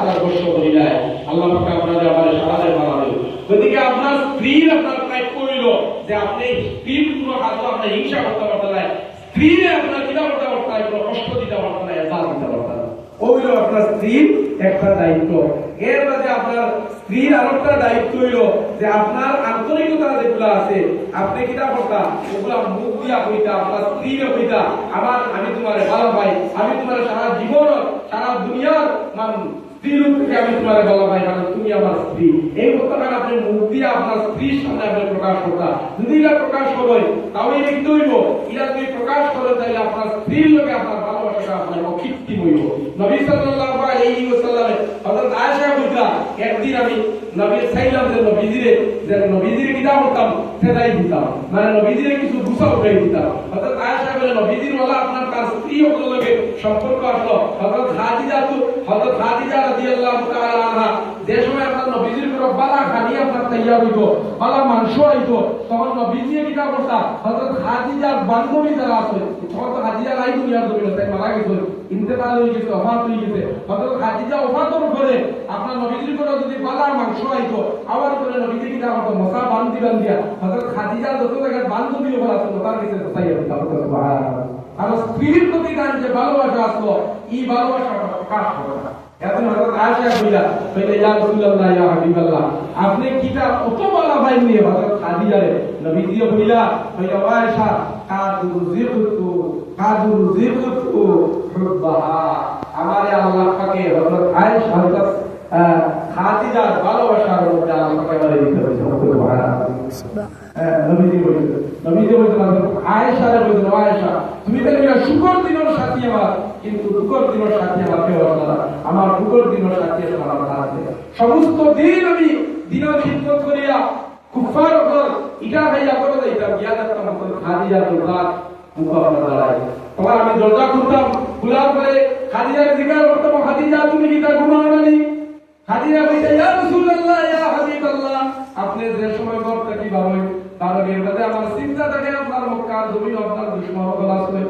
আপনার বর্ষ করি নাই আল্লাহ পাক আপনাদের আমার সারাদের বানাবে ওদিকে আপনার স্ত্রীর আপনার টাইপ করিল যে আপনি স্ত্রীর কোনো কাজ আপনি হিংসা করতে পারতেন না স্ত্রীরে আপনার কিনা করতে পারতেন না কোনো কষ্ট দিতে পারতেন না এজাজ দিতে পারতেন না ওইলো আপনার স্ত্রীর একটা দায়িত্ব এর মাঝে আপনার স্ত্রীর আরেকটা দায়িত্ব হইল যে আপনার আন্তরিকতা যেগুলো আছে আপনি কিনা করতা ওগুলা মুখ দিয়া হইতা আপনার স্ত্রীরে হইতা আমি তোমার ভালো ভাই আমি তোমার সারা জীবন সারা দুনিয়ার স্ত্রীর থেকে আমি তোমার ভালো ভাই কারণ তুমি আমার স্ত্রী এই কথাটা আপনি মুখ দিয়ে আপনার স্ত্রীর সামনে আপনি প্রকাশ করতা যদি এটা প্রকাশ করেন তাহলে এটা কিন্তু হইব এটা যদি প্রকাশ করেন তাহলে আপনার স্ত্রীর লোকে আপনার ভালোবাসাটা আপনার অকৃত্রিম হইব নবী সাল্লাল্লাহু আলাইহি ওয়াসাল্লাম হযরত আয়েশা বলতা একদিন আমি নবী চাইলাম যে নবীজির কিতা করতাম সেটাই দিতাম মানে নবীজির কিছু গুছা উঠাই দিতাম হযরত আয়েশা বলে নবীজির ওয়ালা আপনার তার স্ত্রী হওয়ার লগে সম্পর্ক আসলো হযরত খাদিজা রাদিয়াল্লাহু তাআলা আনহা যে সময় আপনার নবীজির পুরো বালা খানি আপনার তৈয়ার হইতো বালা মাংস আইতো তখন নবীজি কিতা করতা হযরত খাদিজার বান্ধবী যারা আছে তখন তো খাদিজা নাই দুনিয়ার জমিনে তাই মারা গেছে ইন্তেকাল হয়ে গেছে ওফাত হয়ে গেছে হযরত খাদিজা ওফাতের পরে আপনার নবীজির পুরো যদি বালা মাংস আইতো আবার করে নবীজি কিতা করতো মশা বান্ধি দিয়া হযরত খাদিজা যত জায়গায় বান্ধবী ওপর আছে তার কাছে তৈয়ার হইতো সুবহানাল্লাহ আর স্ত্রীর প্রতি তার যে ভালোবাসা আসলো এই ভালোবাসাটা প্রকাশ করে না এখন হযরত আয়েশা কইলা ইয়া রাসূলুল্লাহ ইয়া হাবিবাল্লাহ আপনি কিটা কত বলা ভাই নিয়ে হযরত খাদিজারে নবীজি কইলা আয়েশা কাদুর জিরতু হুব্বাহা আমারে আল্লাহ পাকে হযরত আয়েশা হযরত খাদিজার ভালোবাসার মধ্যে আল্লাহ পাকে আমারে দিতে হয়েছে সুবহানাল্লাহ নবীজি বলেন আয়েশারে বলেন আয়েশা তুমি তো মেরা শুকর দিনের সাথী আমার কিন্তু দুঃখর দিনের সাথী আমার কেউ না আমার দুঃখর দিনের সাথী আমার আছে সমস্ত দিন আমি দিনের খিদমত করিয়া কুফার উপর ইটা ভাইয়া করে দিতাম ইয়াদাত আমার খাদিজা দুরাত মুকাবলা দাঁড়ায় তোমার আমি দরজা খুলতাম খোলার পরে খাদিজাকে জিজ্ঞাসা করতাম খাদিজা তুমি কি তা ঘুমাও না খাদিজা বলতে ইয়া রাসূলুল্লাহ ইয়া হাবিবাল্লাহ আপনি যে সময় করতে কি ভাবেন কারণ এর মধ্যে আমার চিন্তা থাকে আপনার মক্কার জমিন আপনার দুশমন হল আছে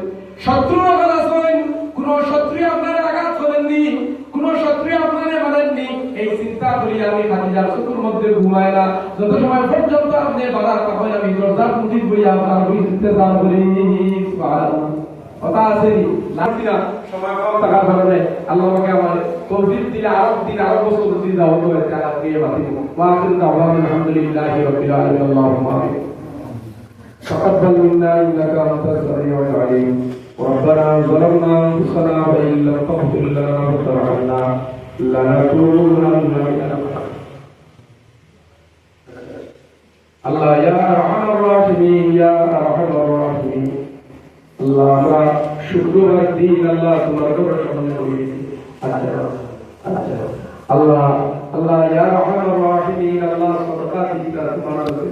শত্রু হল আছে কোন শত্রু আপনার আঘাত করেননি কোন শত্রু আপনার মারেননি এই চিন্তা করি আমি খাদিজার চোখের মধ্যে ঘুমাই না যত সময় পর্যন্ত আপনি বাধা তখন আমি দরজার মুঠি বইয়া আপনার বই ইন্তজার করি সুবহানাল্লাহ কথা আছে না সময় কম থাকার কারণে আল্লাহ আমাকে আমার তৌফিক দিলে আরো বছর দিন দাও তো টাকা দিয়ে বাতি ওয়া আখিরু দাওয়ানা আলহামদুলিল্লাহি রাব্বিল আলামিন আল্লাহুম্মা আমিন تقبل منا انك انت السميع العليم ربنا ظلمنا انفسنا وان لم تغفر لنا وترحمنا لنكونن من الله يا ارحم الراحمين يا ارحم الراحمين আল্লাহ আমরা শুক্রবার দিন আল্লাহ তোমার দরবারে সামনে করেছি আল্লাহ আল্লাহ ইয়া রাহমানুর রাহিমিন আল্লাহ সদকাত দিতা তোমার কাছে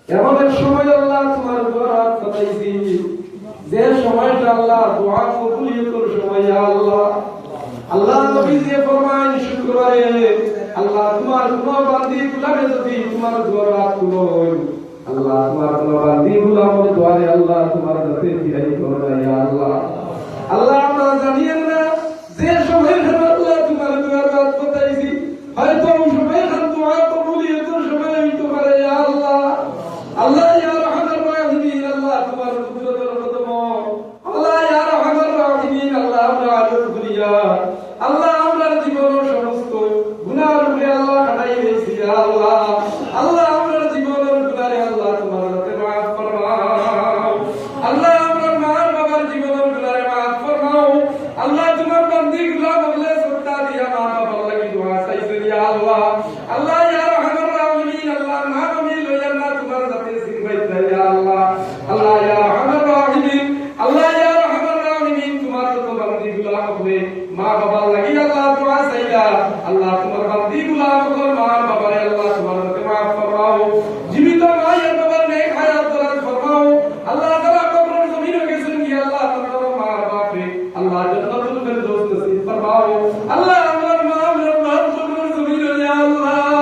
এমন সময় আল্লাহ তোমার দরবার পাঠাইছি যে সময়টা আল্লাহ দোয়া কবুলিয়তের সময় আল্লাহ আল্লাহ নবী যে ফরমান শুক্রবারে আল্লাহ তোমার কোন বান্দি গুলাবে যদি তোমার দরবার খুলো আল্লাহ তোমার বান্দি গুলামর দোয়ারে আল্লাহ তোমার কাছে ফিরাই করো ইয়া আল্লাহ আল্লাহ আমরা জানিয়েন না যে সময় আল্লাহ তোমার দরবার পাঠাইছি হয়তো ওই সময় দোয়া কবুলিয়তের সময় হইতে পারে ইয়া আল্লাহ আল্লাহ ইয়া রাহমানুর রাহিমিন আল্লাহ তোমার কুদরতের কদম আল্লাহ ইয়া রাহমানুর রাহিমিন আল্লাহ আমরা আদর করিয়া আল্লাহ আমরা জীবনের সমস্ত গুনাহ উপরে আল্লাহ কাটাই দিয়েছি ইয়া আল্লাহ আল্লাহ আমরা জীবনের গুনাহে আল্লাহ তোমার কাছে maaf ফরমাও আল্লাহ আমরা মা বাবার জীবনের গুনাহে maaf ফরমাও আল্লাহ তোমার বান্দি গুলা বলে সত্তা দিয়া মা বাবার লাগি দোয়া চাইছে ইয়া আল্লাহ আল্লাহ ইয়া রাহমানুর রাহিমিন আল্লাহ মা আমি লইয়া না তোমার কাছে সিনবাইতে ইয়া আল্লাহ আল্লাহ ইয়া রাহমানুর রাহিমিন আল্লাহ ইয়া রাহমানুর রাহিমিন তোমার তো বান্দি গুলা হবে মা বাবার লাগি আল্লাহ দোয়া চাইলা আল্লাহ তোমার বান্দি গুলা হবে মা বাবার আল্লাহ তোমার কাছে maaf ফরমাও জীবিত মায়ের বাবার নেক হায়াত দান ফরমাও আল্লাহ তাআলা কবরের জমিনে গেছেন কি আল্লাহ তোমার মা বাপে আল্লাহ জান্নাতুল ফেরদৌস নসিব ফরমাও আল্লাহ আমার মা আমার বাপ কবরের জমিনে ইয়া আল্লাহ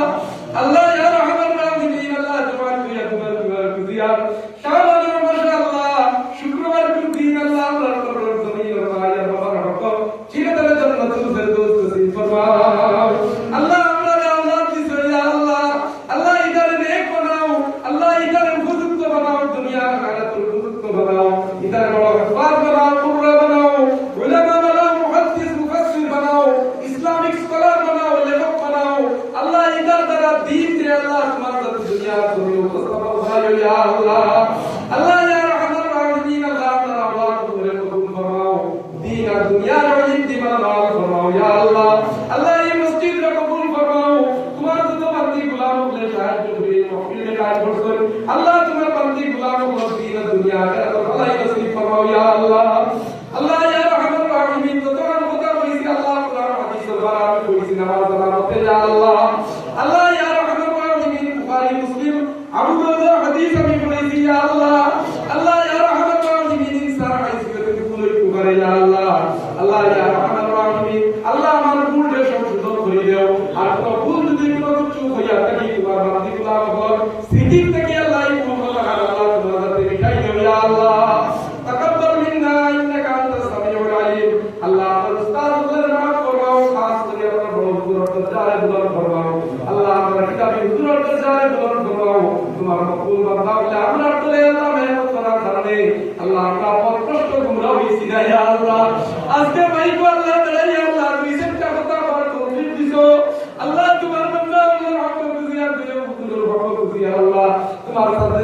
আল্লাহ ইয়া রাহমানুর রাহিমিন আল্লাহ তোমার কুজিয়া শাবানের মাশাআল্লাহ শুক্রবার দিন আল্লাহ আমার কবরের জমিনে মায়ের বাবার হক চিরতরে জান্নাতুল ফেরদৌস নসিব ফরমাও ইয়া আল্লাহ আল্লাহ ইয়া রাহমানুর রাহিমিন আল্লাহ তাআলা আল্লাহ তুমি কবুল ফরমাও দিন আর দুনিয়ার ইন্তিমা মাল ফরমাও ইয়া আল্লাহ আল্লাহ এই মসজিদ রে কবুল ফরমাও তোমার যত বান্দি গোলাম গুলো সাহায্য করে মহফিলে কাজ করছেন আল্লাহ তোমার বান্দি গোলাম গুলো দিন আর দুনিয়া আখিরাত ভালাই নসিব ফরমাও ইয়া আল্লাহ আল্লাহ ইয়া রাহমানুর রাহিমিন যত কথা কইছি আল্লাহ কোরআন হাদিসের বারাত কইছি নামাজ বারাত ইয়া আল্লাহ আল্লাহ ইয়া রাহমানুর রাহিমিন বুখারী মুসলিম আবু দাউদ হাদিস আমি পড়েছি ইয়া আল্লাহ আল্লাহ ইয়া রাহমানুর রাহিমিন ইনসান হাইসকে তুমি ভুলে করে ইয়া আল্লাহ আল্লাহ ইয়া রাহমানুর রাহিমিন আল্লাহ আমার ভুলকে সংশোধন করে দাও আর তো ভুল যদি কোনো কিছু হইয়া থাকে তোমার বান্দি গোলাম হল স্মৃতি থেকে আল্লাহ এই ভুল কথা আল্লাহ তোমার হাতে মিটাই দাও ইয়া আল্লাহ তাকাব্বাল মিন্না ইন্নাকা আনতাস সামিউল আলিম আল্লাহ আমার উস্তাদদের মাফ করো খাস করে আমার বড় হুজুর দরজারে বুলন্দ ফরমাও আল্লাহ আমার কিতাবি হুজুর দরজারে বুলন্দ ফরমাও তোমার মকবুল বান্দা বলে আমরা তোরে আল্লাহ মেহনত করার কারণে আল্লাহ আমরা পথ কষ্ট গুমরা হইছি না ইয়া আল্লাহ আজকে মাইকো আল্লাহ তাআলা ইয়া আল্লাহ তুমি সেটা কথা আমার তৌফিক দিছো আল্লাহ তোমার বান্দা আল্লাহ হক বুঝিয়া দিও হুজুর হক বুঝিয়া আল্লাহ তোমার সাথে